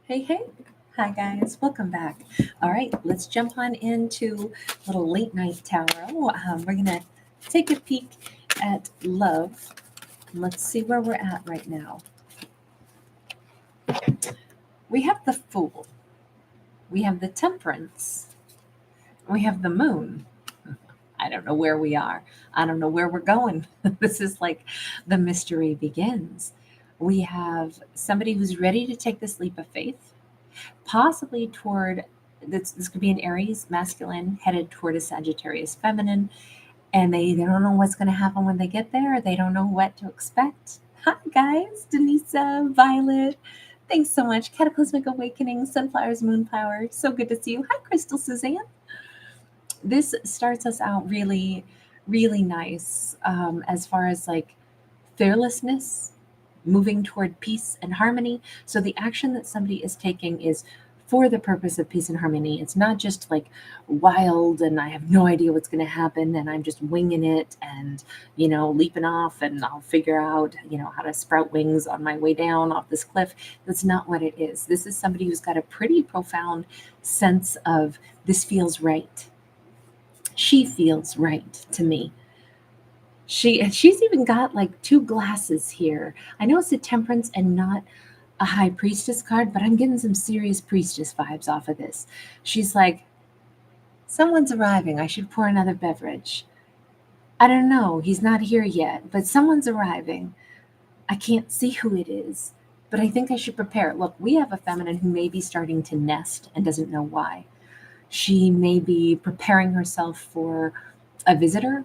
Hey, hey. Hi, guys. Welcome back. All right, let's jump on into a little late night tarot. We're going to take a peek at love. Let's see where we're at right now. We have the Fool, we have the Temperance, we have the Moon. I don't know where we are. I don't know where we're going. This is like the mystery begins. We have somebody who's ready to take this leap of faith, possibly toward this could be an Aries masculine headed toward a Sagittarius feminine, and they don't know what's going to happen when they get there. They don't know what to expect. Hi, guys. Denisa, Violet. Thanks so much. Cataclysmic Awakening, Sunflowers, Moonflower. So good to see you. Hi, Crystal Suzanne. This starts us out really, really nice as far as like fearlessness, moving toward peace and harmony. So the action that somebody is taking is for the purpose of peace and harmony. It's not just like wild and I have no idea what's going to happen and I'm just winging it and, leaping off and I'll figure out, how to sprout wings on my way down off this cliff. That's not what it is. This is somebody who's got a pretty profound sense of this feels right. She feels right to me. She's even got like two glasses here. I know it's a Temperance and not a High Priestess card, but I'm getting some serious Priestess vibes off of this. She's like, someone's arriving. I should pour another beverage. I don't know. He's not here yet, but someone's arriving. I can't see who it is, but I think I should prepare. Look, we have a feminine who may be starting to nest and doesn't know why. She may be preparing herself for a visitor.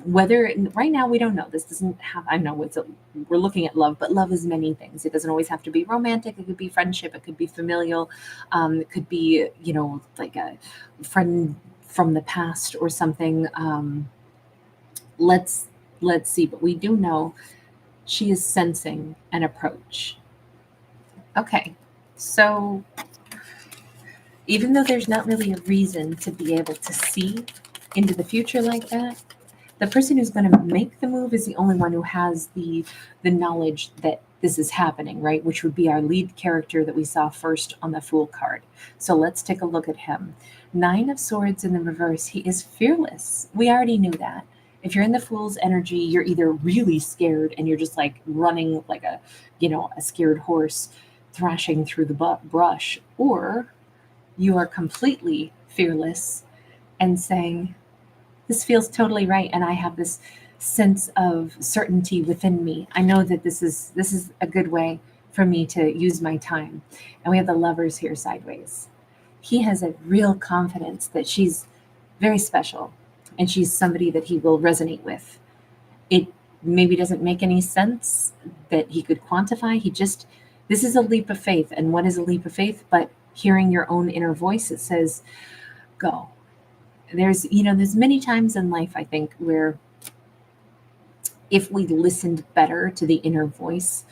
Whether right now we don't know. This doesn't have. I know we're looking at love, but love is many things. It doesn't always have to be romantic. It could be friendship. It could be familial. It could be like a friend from the past or something. Let's see. But we do know she is sensing an approach. Okay, so even though there's not really a reason to be able to see into the future like that, the person who's going to make the move is the only one who has the knowledge that this is happening, right? Which would be our lead character that we saw first on the Fool card. So let's take a look at him. 9 of Swords in the reverse. He is fearless. We already knew that. If you're in the Fool's energy, you're either really scared and you're just like running like a scared horse thrashing through the brush, or you are completely fearless and saying, this feels totally right, and I have this sense of certainty within me. I know that this is a good way for me to use my time. And we have the Lovers here sideways. He has a real confidence that she's very special and she's somebody that he will resonate with. It maybe doesn't make any sense that he could quantify. This is a leap of faith. And what is a leap of faith but hearing your own inner voice that says, go. There's many times in life, I think, where if we listened better to the inner voice,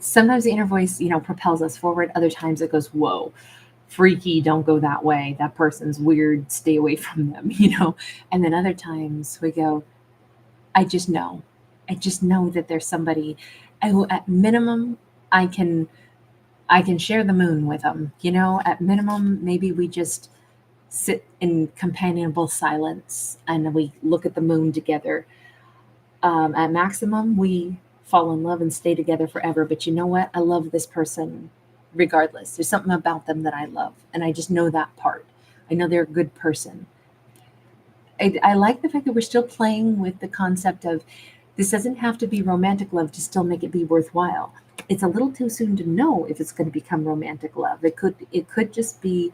sometimes the inner voice, propels us forward. Other times it goes, whoa, freaky, don't go that way. That person's weird, stay away from them, And then other times we go, I just know that there's somebody who at minimum I can share the moon with them, at minimum, maybe we just sit in companionable silence and we look at the moon together. At maximum, we fall in love and stay together forever. But you know what? I love this person regardless. There's something about them that I love, and I just know that part. I know they're a good person. I like the fact that we're still playing with the concept of this doesn't have to be romantic love to still make it be worthwhile. It's a little too soon to know if it's going to become romantic love. It could just be,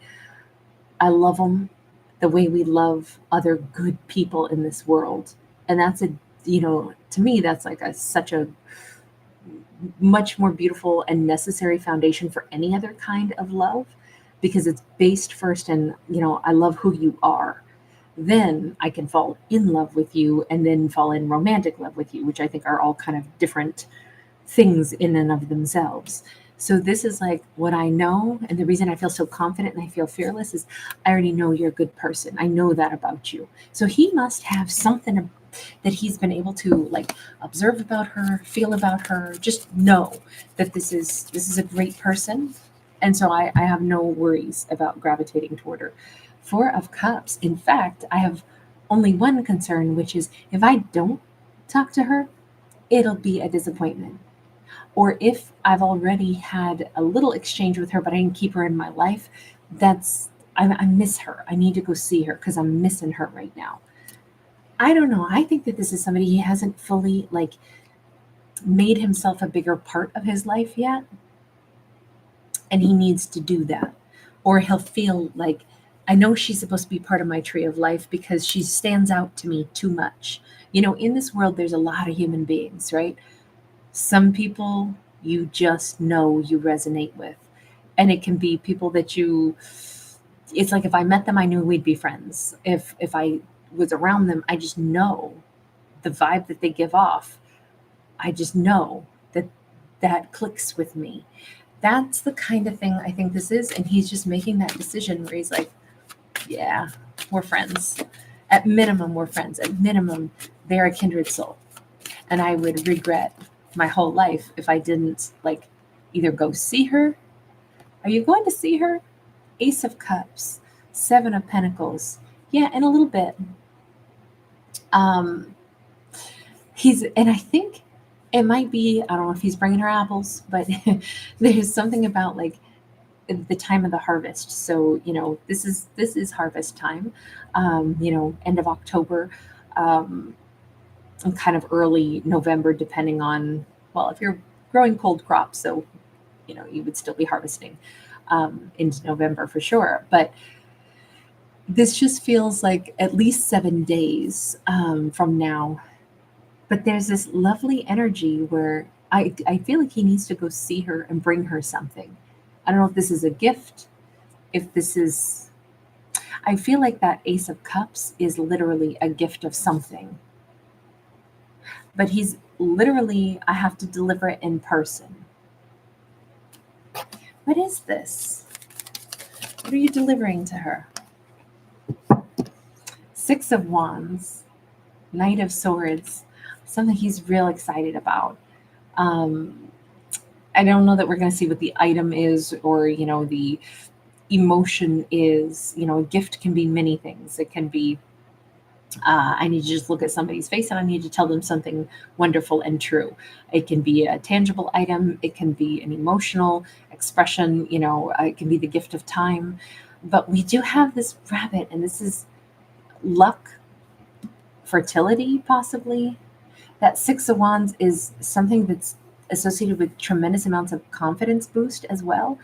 I love them the way we love other good people in this world. And that's to me, that's like such a much more beautiful and necessary foundation for any other kind of love, because it's based first in, I love who you are. Then I can fall in love with you and then fall in romantic love with you, which I think are all kind of different things in and of themselves. So this is like what I know. And the reason I feel so confident and I feel fearless is I already know you're a good person. I know that about you. So he must have something that he's been able to like observe about her, feel about her, just know that this is a great person And so I have no worries about gravitating toward her. Four of Cups. In fact, I have only one concern, which is if I don't talk to her, it'll be a disappointment. Or if I've already had a little exchange with her, but I didn't keep her in my life, I miss her. I need to go see her because I'm missing her right now. I don't know. I think that this is somebody he hasn't fully like made himself a bigger part of his life yet. And he needs to do that. Or he'll feel like, I know she's supposed to be part of my tree of life because she stands out to me too much. In this world, there's a lot of human beings, right? Some people you just know you resonate with. And it can be people that it's like if I met them, I knew we'd be friends. If I was around them, I just know the vibe that they give off. I just know that clicks with me. That's the kind of thing I think this is. And he's just making that decision where he's like, yeah, we're friends. At minimum, we're friends. At minimum, they're a kindred soul. And I would regret my whole life if I didn't like either go see her. Are you going to see her? Ace of Cups, Seven of Pentacles. Yeah, in a little bit. And I think it might be, I don't know if he's bringing her apples, but there's something about like the time of the harvest. So, this is harvest time, end of October, and kind of early November, depending on, well, if you're growing cold crops, so, you would still be harvesting into November for sure. But this just feels like at least 7 days from now. But there's this lovely energy where I feel like he needs to go see her and bring her something. I don't know if this is a gift, if this is, I feel like that Ace of Cups is literally a gift of something. But he's literally, I have to deliver it in person. What is this? What are you delivering to her? Six of Wands, Knight of Swords, something he's real excited about. I don't know that we're going to see what the item is or, the emotion is. A gift can be many things. It can be, I need to just look at somebody's face and I need to tell them something wonderful and true. It can be a tangible item. It can be an emotional expression. It can be the gift of time. But we do have this rabbit, and this is luck, fertility, possibly. That Six of Wands is something that's associated with tremendous amounts of confidence boost as well.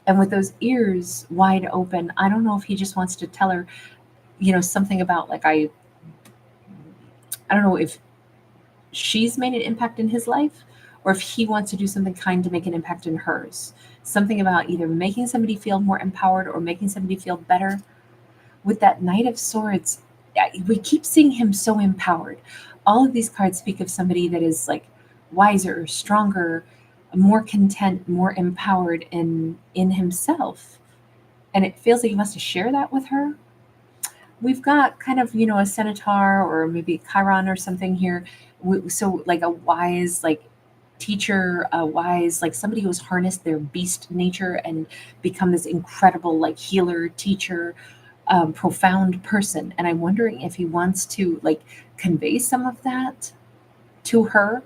And with those ears wide open, I don't know if he just wants to tell her, something about like, I don't know if she's made an impact in his life or if he wants to do something kind to make an impact in hers. Something about either making somebody feel more empowered or making somebody feel better. With that Knight of Swords, we keep seeing him so empowered. All of these cards speak of somebody that is like wiser, stronger, more content, more empowered in himself. And it feels like he wants to share that with her. We've got kind of, a centaur or maybe Chiron or something here. So like a wise, like teacher, a wise, like somebody who's harnessed their beast nature and become this incredible, like healer, teacher, profound person. And I'm wondering if he wants to like convey some of that to her.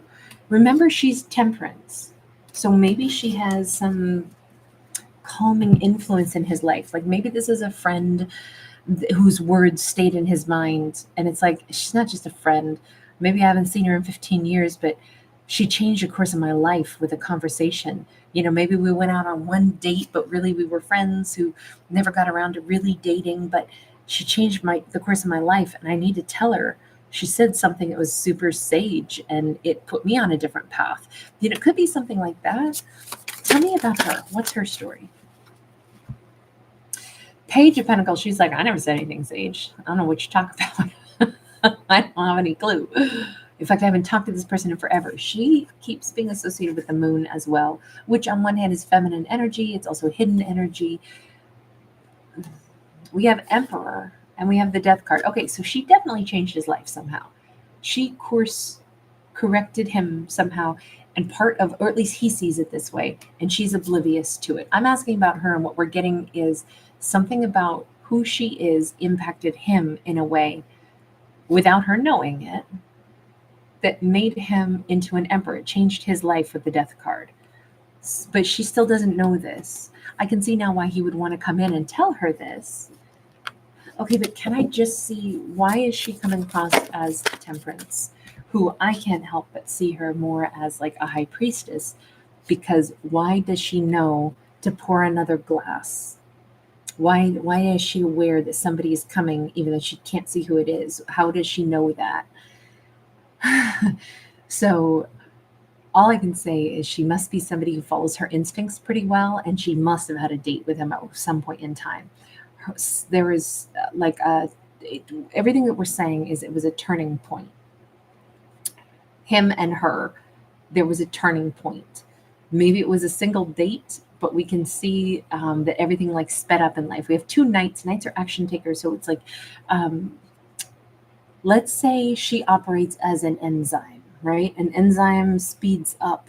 Remember, she's temperance. So maybe she has some calming influence in his life. Like maybe this is a friend whose words stayed in his mind. And it's like, she's not just a friend. Maybe I haven't seen her in 15 years, but she changed the course of my life with a conversation. Maybe we went out on one date, but really we were friends who never got around to really dating, but she changed the course of my life. And I need to tell her, she said something that was super sage and it put me on a different path. It could be something like that. Tell me about her. What's her story? Page of Pentacles. She's like, I never said anything sage. I don't know what you talk about. I don't have any clue. In fact, I haven't talked to this person in forever. She keeps being associated with the moon as well, which on one hand is feminine energy. It's also hidden energy. We have Emperor and we have the Death card. Okay, so she definitely changed his life somehow. She course corrected him somehow And part of, or at least he sees it this way, and she's oblivious to it. I'm asking about her, and what we're getting is something about who she is impacted him in a way without her knowing it that made him into an emperor. It changed his life with the death card. But she still doesn't know this. I can see now why he would want to come in and tell her this. Okay, but can I just see, why is she coming across as Temperance, who I can't help but see her more as like a high priestess? Because why does she know to pour another glass? Why is she aware that somebody is coming even though she can't see who it is? How does she know that? So all I can say is she must be somebody who follows her instincts pretty well, and she must have had a date with him at some point in time. There is like everything that we're saying is it was a turning point. Him and her, there was a turning point. Maybe it was a single date, but we can see that everything like sped up in life. We have two knights. Knights are action takers, so it's like, let's say she operates as an enzyme, right? An enzyme speeds up,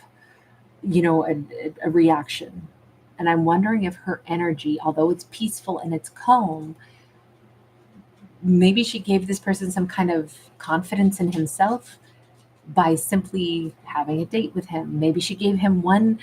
a reaction. And I'm wondering if her energy, although it's peaceful and it's calm, maybe she gave this person some kind of confidence in himself by simply having a date with him. Maybe she gave him one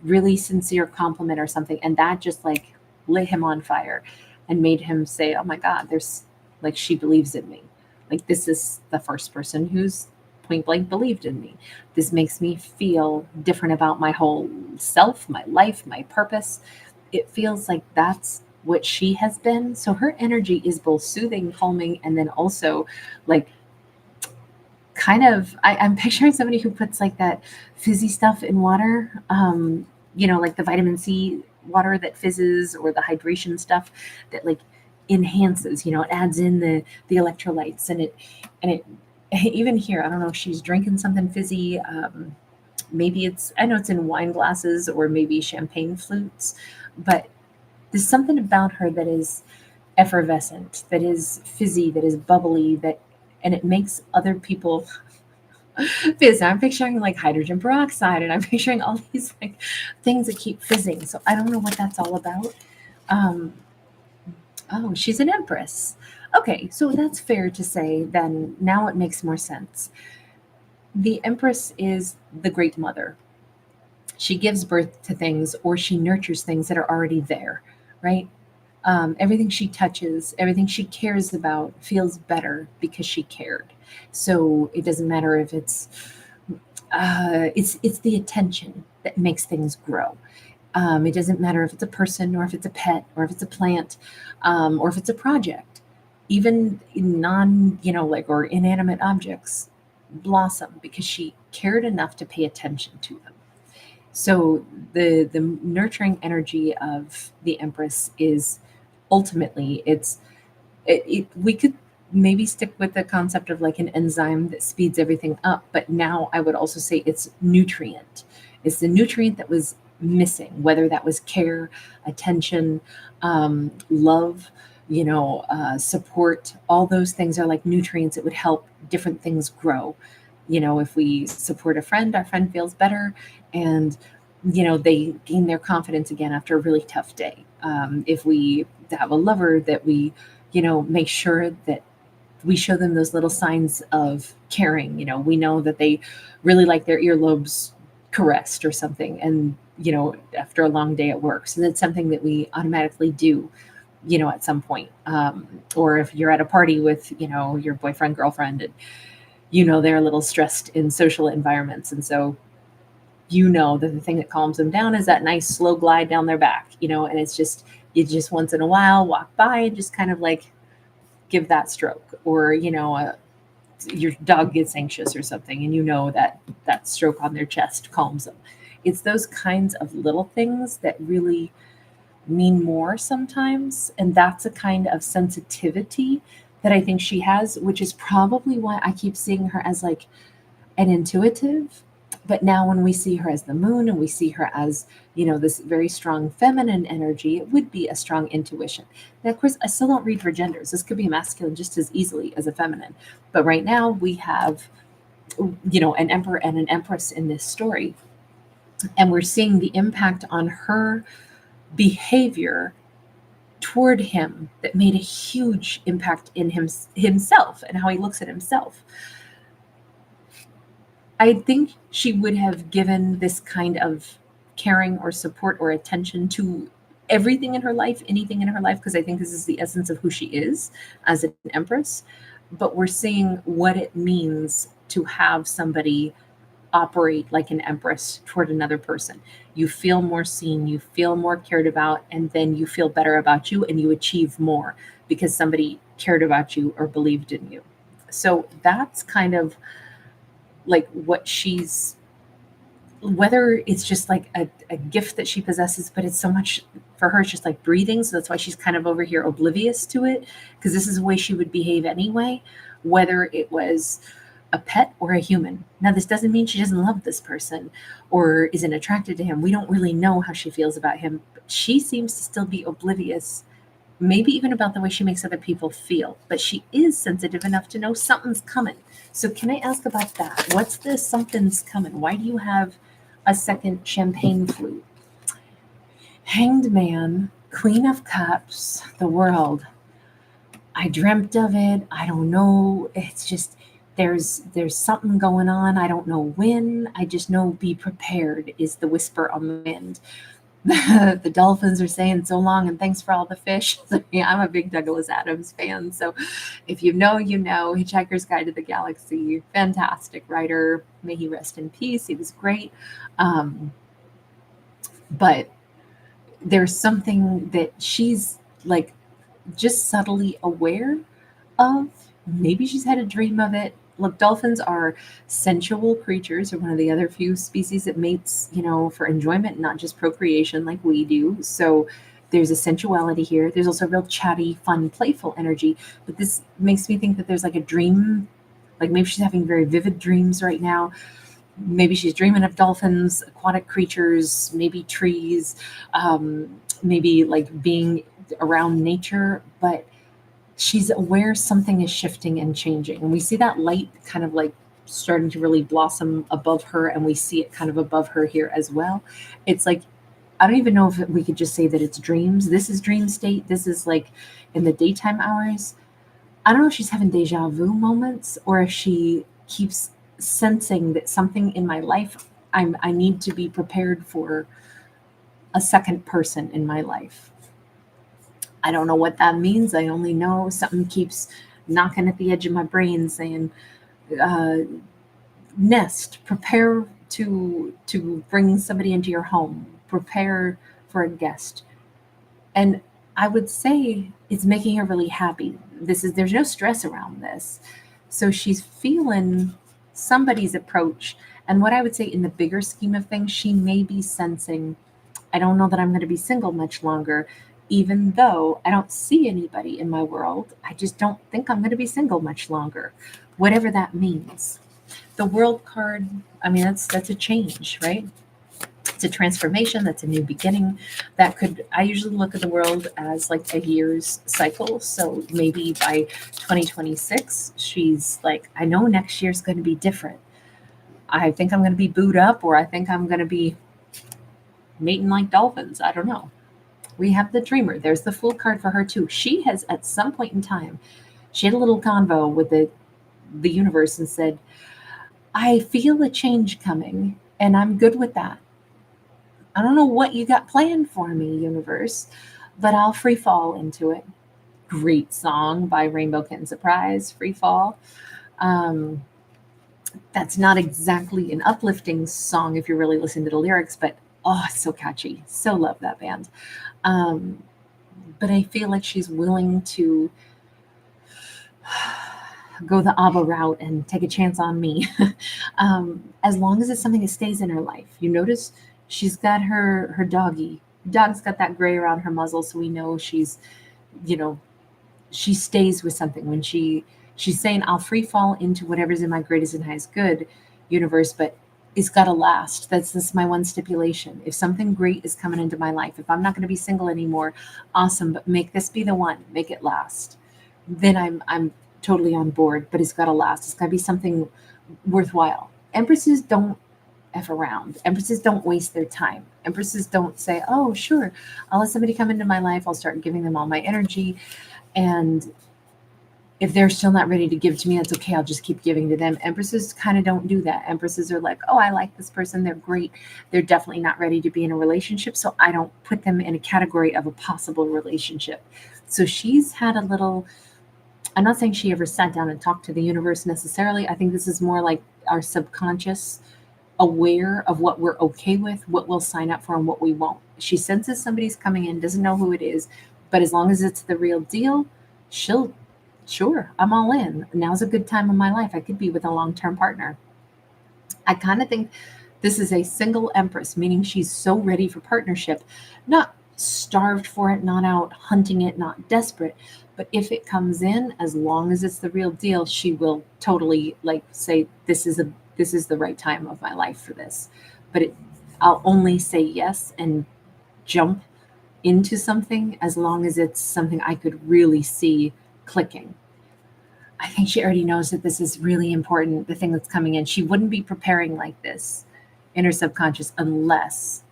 really sincere compliment or something, and that just like lit him on fire and made him say, oh my God, there's like, she believes in me. Like, this is the first person who's point blank believed in me. This makes me feel different about my whole self, my life, my purpose. It feels like that's what she has been. So her energy is both soothing, calming, and then also like kind of, I'm picturing somebody who puts like that fizzy stuff in water, like the vitamin C water that fizzes, or the hydration stuff that like enhances, it adds in the electrolytes, and it even here, I don't know if she's drinking something fizzy. Maybe I know it's in wine glasses or maybe champagne flutes, but there's something about her that is effervescent, that is fizzy, that is bubbly, and it makes other people fizz. I'm picturing like hydrogen peroxide, and I'm picturing all these like things that keep fizzing. So I don't know what that's all about. Oh, she's an empress. Okay, so that's fair to say then. Now it makes more sense. The empress is the great mother. She gives birth to things, or she nurtures things that are already there, right? Everything she touches, everything she cares about feels better because she cared. So it doesn't matter if it's the attention that makes things grow. It doesn't matter if it's a person, or if it's a pet, or if it's a plant, or if it's a project. Even or inanimate objects blossom because she cared enough to pay attention to them. So the nurturing energy of the Empress is ultimately we could maybe stick with the concept of like an enzyme that speeds everything up, but now I would also say it's nutrient. It's the nutrient that was missing, whether that was care, attention, love, support. All those things are like nutrients that would help different things grow. If we support a friend, our friend feels better, and they gain their confidence again after a really tough day. If we have a lover, that we make sure that we show them those little signs of caring. We know that they really like their earlobes caressed or something, and after a long day at work. So that's something that we automatically do, at some point. Or if you're at a party with, your boyfriend, girlfriend, and they're a little stressed in social environments. And so, that the thing that calms them down is that nice slow glide down their back, and it's just, you just once in a while walk by and just kind of like give that stroke. Or, your dog gets anxious or something, and that stroke on their chest calms them. It's those kinds of little things that really mean more sometimes. And that's a kind of sensitivity that I think she has, which is probably why I keep seeing her as like an intuitive. But now when we see her as the moon, and we see her as, this very strong feminine energy, it would be a strong intuition. Now, of course, I still don't read for genders. This could be a masculine just as easily as a feminine. But right now we have, an emperor and an empress in this story. And we're seeing the impact on her behavior toward him that made a huge impact in himself and how he looks at himself. I think she would have given this kind of caring or support or attention to everything in her life, anything in her life, because I think this is the essence of who she is as an empress. But we're seeing what it means to have somebody operate like an empress toward another person. You feel more seen, you feel more cared about, and then you feel better about you and you achieve more because somebody cared about you or believed in you. So that's kind of like what she's, whether it's just like a gift that she possesses, but it's so much for her, it's just like breathing. So that's why she's kind of over here oblivious to it, because this is the way she would behave anyway, whether it was a pet or a human. Now, this doesn't mean she doesn't love this person or isn't attracted to him. We don't really know how she feels about him, but she seems to still be oblivious, maybe even about the way she makes other people feel, but she is sensitive enough to know something's coming. So can I ask about that? What's this something's coming? Why do you have a second champagne flute? Hanged Man, Queen of Cups, the World. I dreamt of it. I don't know. It's just there's something going on. I don't know when. I just know be prepared is the whisper on the wind. The dolphins are saying so long and thanks for all the fish. Yeah, I'm a big Douglas Adams fan. So if you know, you know. Hitchhiker's Guide to the Galaxy, fantastic writer. May he rest in peace. He was great. But there's something that she's like just subtly aware of. Maybe she's had a dream of it. Look, dolphins are sensual creatures. They're one of the other few species that mates, for enjoyment, not just procreation like we do. So there's a sensuality here. There's also a real chatty, fun, playful energy. But this makes me think that there's like a dream, like maybe she's having very vivid dreams right now. Maybe she's dreaming of dolphins, aquatic creatures, maybe trees, maybe like being around nature. But she's aware something is shifting and changing. And we see that light kind of like starting to really blossom above her. And we see it kind of above her here as well. It's like, I don't even know if we could just say that it's dreams. This is dream state. This is like in the daytime hours. I don't know if she's having deja vu moments or if she keeps sensing that something in my life, I need to be prepared for a second person in my life. I don't know what that means. I only know something keeps knocking at the edge of my brain saying, nest, prepare to bring somebody into your home, prepare for a guest. And I would say it's making her really happy. There's no stress around this. So she's feeling somebody's approach. And what I would say in the bigger scheme of things, she may be sensing, I don't know that I'm going to be single much longer, even though I don't see anybody in my world. I just don't think I'm going to be single much longer, whatever that means. The World card, I mean, that's a change, right? It's a transformation. That's a new beginning. I usually look at the world as like a year's cycle. So maybe by 2026, she's like, I know next year's going to be different. I think I'm going to be booed up, or I think I'm going to be mating like dolphins. I don't know. We have the Dreamer. There's the Fool card for her too. She has, at some point in time, she had a little convo with the universe and said, I feel a change coming and I'm good with that. I don't know what you got planned for me, universe, but I'll free fall into it. Great song by Rainbow Kitten Surprise, Free Fall. That's not exactly an uplifting song if you really listen to the lyrics, but oh, it's so catchy. So love that band. But I feel like she's willing to go the ABBA route and take a chance on me. As long as it's something that stays in her life. You notice she's got her doggy. Dog's got that gray around her muzzle, so we know she's, she stays with something. When she's saying, I'll free fall into whatever's in my greatest and highest good, universe, but it's got to last. That's my one stipulation. If something great is coming into my life, if I'm not going to be single anymore, awesome, but make this be the one, make it last. Then I'm totally on board, but it's got to last. It's got to be something worthwhile. Empresses don't F around. Empresses don't waste their time. Empresses don't say, oh, sure, I'll let somebody come into my life. I'll start giving them all my energy. And if they're still not ready to give to me, that's okay. I'll just keep giving to them. Empresses kind of don't do that. Empresses are like, oh, I like this person. They're great. They're definitely not ready to be in a relationship. So I don't put them in a category of a possible relationship. So she's had a little, I'm not saying she ever sat down and talked to the universe necessarily. I think this is more like our subconscious aware of what we're okay with, what we'll sign up for, and what we won't. She senses somebody's coming in, doesn't know who it is, but as long as it's the real deal, she'll, sure, I'm all in. Now's a good time of my life. I could be with a long-term partner. I kind of think this is a single empress, meaning she's so ready for partnership, not starved for it, not out hunting it, not desperate. But if it comes in, as long as it's the real deal, she will totally like say, this is the right time of my life for this. But I'll only say yes and jump into something as long as it's something I could really see clicking. I think she already knows that this is really important, the thing that's coming in. She wouldn't be preparing like this in her subconscious unless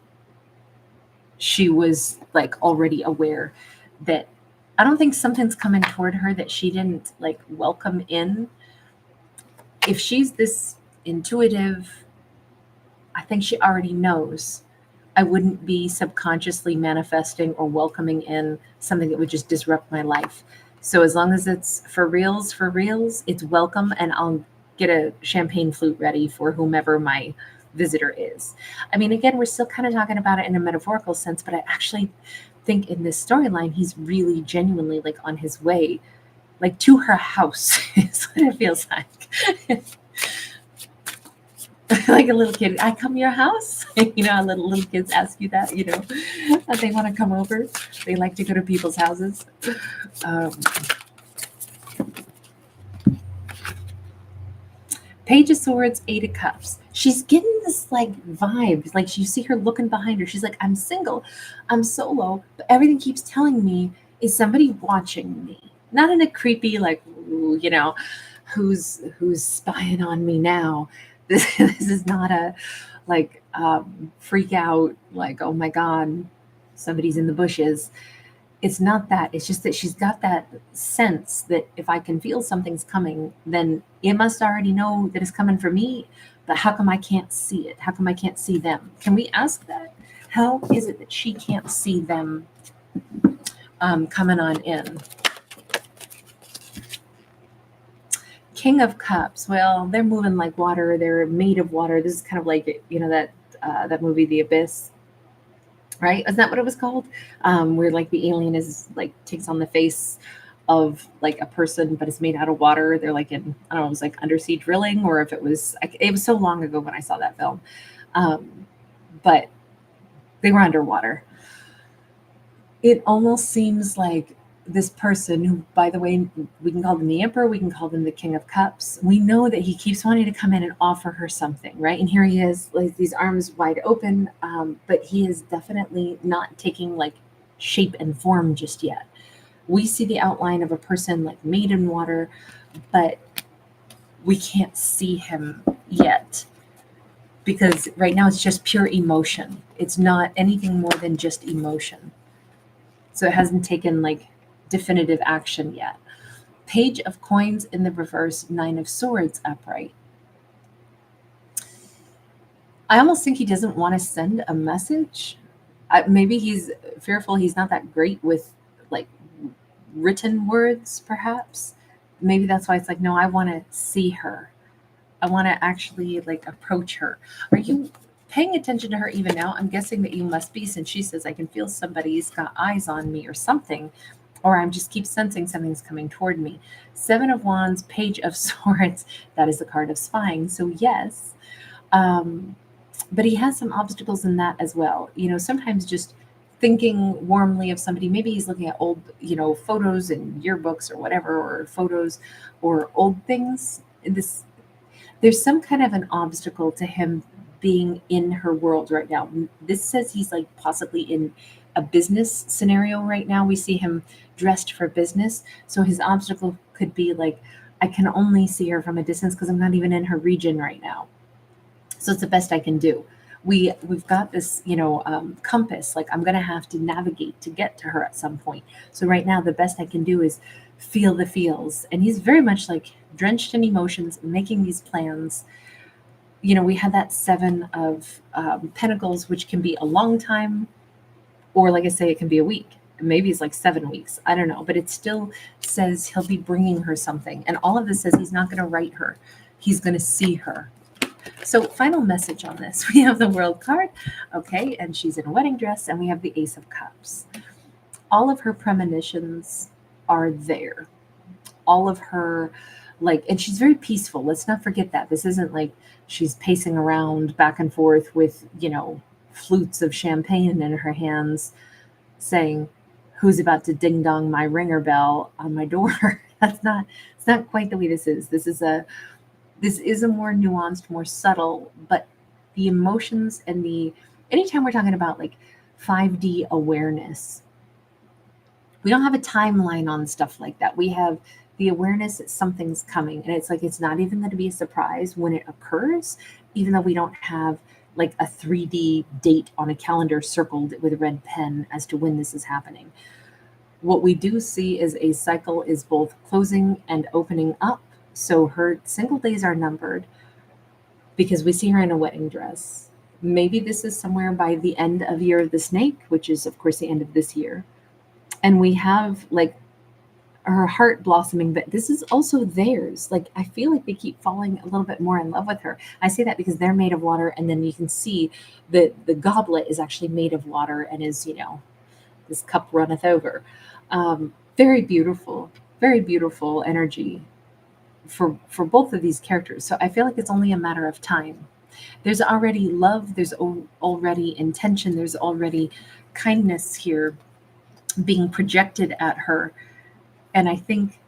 she was like already aware that I don't think something's coming toward her that she didn't like welcome in. If she's this intuitive, I think she already knows. I wouldn't be subconsciously manifesting or welcoming in something that would just disrupt my life. So as long as it's for reals, it's welcome, and I'll get a champagne flute ready for whomever my visitor is. I mean, again, we're still kind of talking about it in a metaphorical sense, but I actually think in this storyline, he's really genuinely like on his way, like to her house is what it feels like. Like a little kid, I come to your house. You know, little kids ask you that, you know, that they want to come over. They like to go to people's houses. Page of Swords, Eight of Cups. She's getting this like vibe. Like you see her looking behind her. She's like, I'm single, I'm solo, but everything keeps telling me is somebody watching me. Not in a creepy, like, ooh, you know, who's spying on me now. This is not a like freak out, like, oh my God, somebody's in the bushes. It's not that. It's just that she's got that sense that if I can feel something's coming, then it must already know that it's coming for me. But how come I can't see it? How come I can't see them? Can we ask that? How is it that she can't see them coming on in? King of Cups. Well, they're moving like water. They're made of water. This is kind of like, you know, that movie, The Abyss, right? Isn't that what it was called? Where like the alien is like takes on the face of like a person, but it's made out of water. They're like in, I don't know, it was like undersea drilling, or if it was so long ago when I saw that film. But they were underwater. It almost seems like this person who, by the way, we can call them the Emperor, we can call them the King of Cups. We know that he keeps wanting to come in and offer her something, right? And here he is, like these arms wide open, but he is definitely not taking like shape and form just yet. We see the outline of a person like made in water, but we can't see him yet because right now it's just pure emotion. It's not anything more than just emotion. So it hasn't taken like definitive action yet. Page of Coins in the reverse, Nine of Swords upright. I almost think he doesn't want to send a message. Maybe he's fearful he's not that great with like written words, perhaps. Maybe that's why it's like, no, I want to see her. I want to actually like approach her. Are you paying attention to her even now? I'm guessing that you must be, since she says I can feel somebody's got eyes on me or something. Or I'm just keep sensing something's coming toward me. Seven of Wands, Page of Swords. That is the card of spying. So yes, but he has some obstacles in that as well. You know, sometimes just thinking warmly of somebody. Maybe he's looking at old, you know, photos and yearbooks or whatever, or photos or old things. There's some kind of an obstacle to him being in her world right now. This says he's like possibly in a business scenario right now. We see him dressed for business. So his obstacle could be like I can only see her from a distance because I'm not even in her region right now. So it's the best I can do. We've got this, compass. Like I'm gonna have to navigate to get to her at some point. So right now, the best I can do is feel the feels. And he's very much like drenched in emotions, making these plans. We had that seven of pentacles, which can be a long time, or like I say, it can be a week. Maybe it's like 7 weeks. I don't know, but it still says he'll be bringing her something. And all of this says he's not going to write her. He's going to see her. So final message on this. We have the World card. Okay. And she's in a wedding dress, and we have the Ace of Cups. All of her premonitions are there. All of her, and she's very peaceful. Let's not forget that. This isn't like she's pacing around back and forth with, flutes of champagne in her hands saying, who's about to ding dong my ringer bell on my door? It's not quite the way this is. This is a more nuanced, more subtle, but the emotions and anytime we're talking about like 5D awareness, we don't have a timeline on stuff like that. We have the awareness that something's coming, and it's like it's not even going to be a surprise when it occurs, even though we don't have like a 3D date on a calendar circled with a red pen as to when this is happening. What we do see is a cycle is both closing and opening up. So her single days are numbered because we see her in a wedding dress. Maybe this is somewhere by the end of Year of the Snake, which is, of course, the end of this year. And we have like her heart blossoming, but this is also theirs. Like I feel like they keep falling a little bit more in love with her. I say that because they're made of water, and then you can see that the goblet is actually made of water and is, this cup runneth over. Very beautiful energy for both of these characters. So I feel like it's only a matter of time. There's already love, there's already intention, there's already kindness here being projected at her. And I think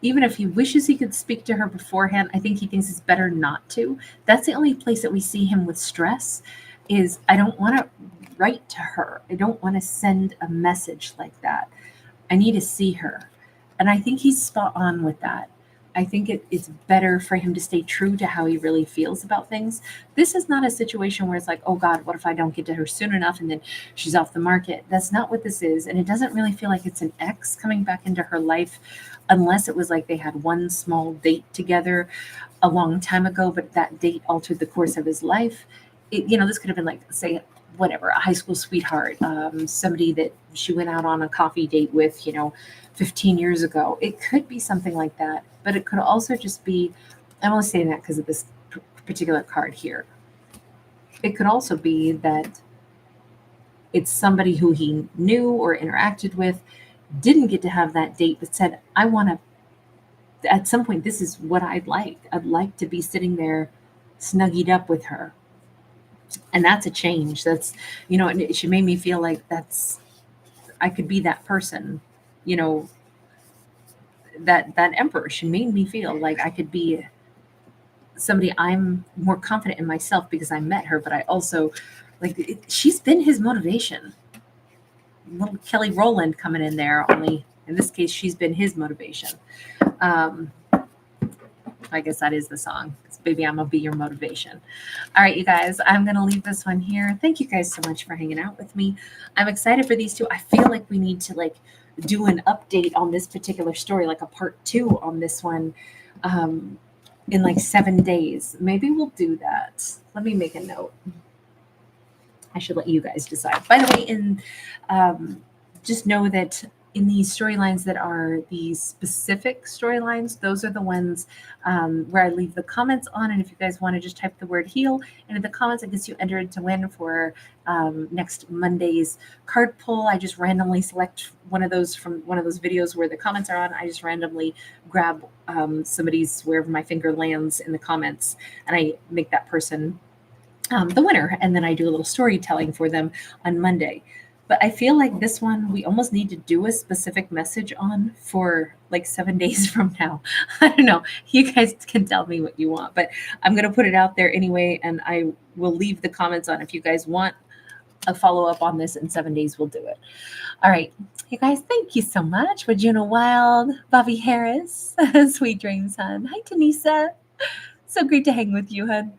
even if he wishes he could speak to her beforehand, I think he thinks it's better not to. That's the only place that we see him with stress is I don't want to write to her. I don't want to send a message like that. I need to see her. And I think he's spot on with that. I think it's better for him to stay true to how he really feels about things. This is not a situation where it's like, oh God, what if I don't get to her soon enough and then she's off the market? That's not what this is. And it doesn't really feel like it's an ex coming back into her life unless it was like they had one small date together a long time ago, but that date altered the course of his life. This could have been like, say, whatever, a high school sweetheart, somebody that she went out on a coffee date with, 15 years ago. It could be something like that, but it could also just be, I'm only saying that because of this particular card here. It could also be that it's somebody who he knew or interacted with, didn't get to have that date, but said, I want to, at some point, this is what I'd like. I'd like to be sitting there snuggied up with her. And that's a change. That's, she made me feel like I could be that person, that emperor. She made me feel like I could be somebody. I'm more confident in myself because I met her, but I also she's been his motivation. Little Kelly Rowland coming in there, only in this case, she's been his motivation. I guess that is the song. Baby, I'm gonna be your motivation. All right, you guys, I'm gonna leave this one here. Thank you guys so much for hanging out with me. I'm excited for these two. I feel like we need to do an update on this particular story, like a part 2 on this one, in 7 days. Maybe we'll do that. Let me make a note. I should let you guys decide. By the way, just know that in these storylines that are these specific storylines, those are the ones where I leave the comments on. And if you guys want to just type the word heal into the comments, I guess you entered to win for next Monday's card pull. I just randomly select one of those from one of those videos where the comments are on. I just randomly grab somebody's, wherever my finger lands in the comments, and I make that person the winner. And then I do a little storytelling for them on Monday. But I feel like this one, we almost need to do a specific message on for 7 days from now. I don't know. You guys can tell me what you want, but I'm going to put it out there anyway. And I will leave the comments on if you guys want a follow-up on this in 7 days. We'll do it. All right. You guys, thank you so much. Regina Wild, Bobby Harris, Sweet Dreams, hun. Hi, Tanisa. So great to hang with you, hun.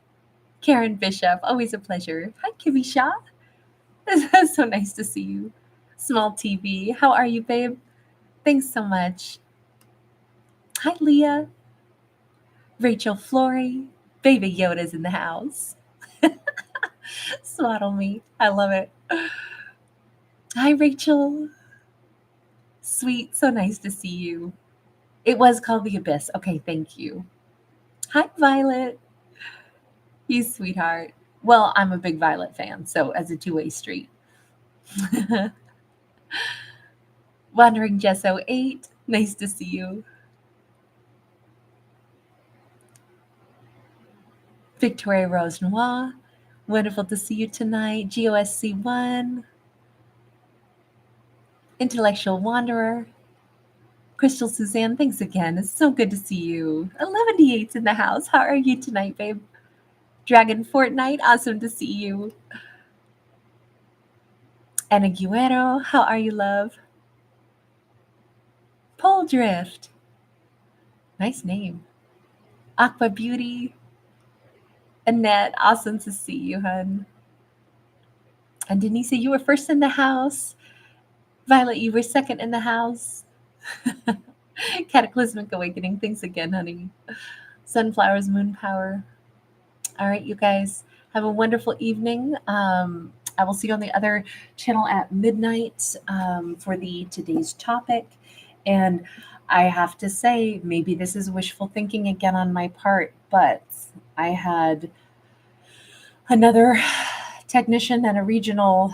Karen Bishop, always a pleasure. Hi, Kimmy Shaw. It's so nice to see you. Small TV, how are you, babe? Thanks so much. Hi, Leah. Rachel Flory. Baby Yoda's in the house. Swaddle me. I love it. Hi, Rachel. Sweet. So nice to see you. It was called The Abyss. Okay, thank you. Hi, Violet. You sweetheart. Well, I'm a big Violet fan, so as a two-way street. Wandering Jesso 8. Nice to see you. Victoria Rose Noir. Wonderful to see you tonight. GOSC1. Intellectual Wanderer. Crystal Suzanne, thanks again. It's so good to see you. 11D8's in the house. How are you tonight, babe? Dragon Fortnite, awesome to see you. Ana Guerrero, how are you, love? Pole Drift. Nice name. Aqua Beauty. Annette, awesome to see you, hun. And Denise, you were first in the house. Violet, you were second in the house. Cataclysmic Awakening, thanks again, honey. Sunflowers, Moon Power. All right, you guys, have a wonderful evening. I will see you on the other channel at midnight for today's topic. And I have to say, maybe this is wishful thinking again on my part, but I had another technician and a regional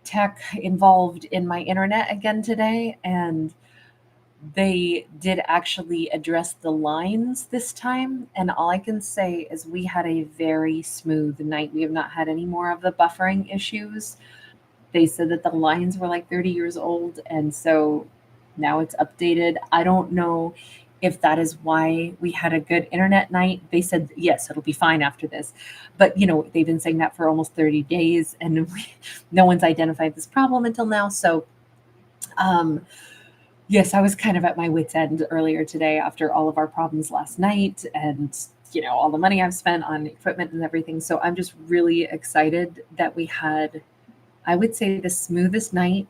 tech involved in my internet again today, and they did actually address the lines this time. And all I can say is we had a very smooth night. We have not had any more of the buffering issues. They said that the lines were like 30 years old, and so now it's updated. I don't know if that is why we had a good internet night. They said, yes, it'll be fine after this. But, they've been saying that for almost 30 days, and no one's identified this problem until now. So, yes, I was kind of at my wit's end earlier today after all of our problems last night and, all the money I've spent on equipment and everything. So I'm just really excited that we had, I would say, the smoothest night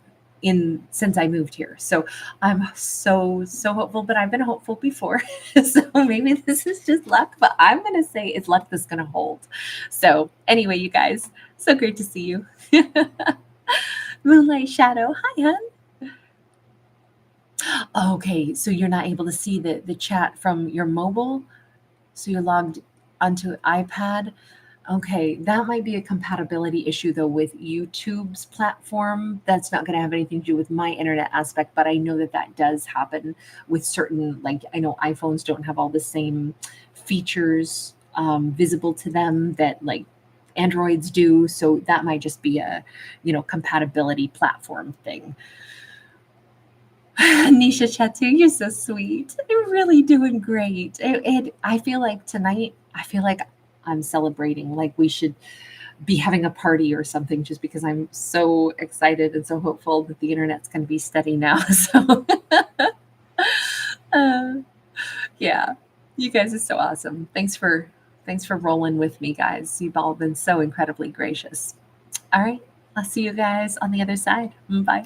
since I moved here. So I'm so hopeful, but I've been hopeful before. So maybe this is just luck, but I'm going to say it's luck that's going to hold. So anyway, you guys, so great to see you. Moonlight Shadow. Hi, hun. Okay, so you're not able to see the chat from your mobile? So you're logged onto iPad? Okay, that might be a compatibility issue, though, with YouTube's platform. That's not going to have anything to do with my internet aspect, but I know that does happen with certain, I know iPhones don't have all the same features visible to them that, Androids do. So that might just be a, compatibility platform thing. Nisha Chatu, you're so sweet. You're really doing great. I feel like tonight, I'm celebrating. Like we should be having a party or something, just because I'm so excited and so hopeful that the internet's going to be steady now. So, yeah, you guys are so awesome. Thanks for rolling with me, guys. You've all been so incredibly gracious. All right, I'll see you guys on the other side. Bye.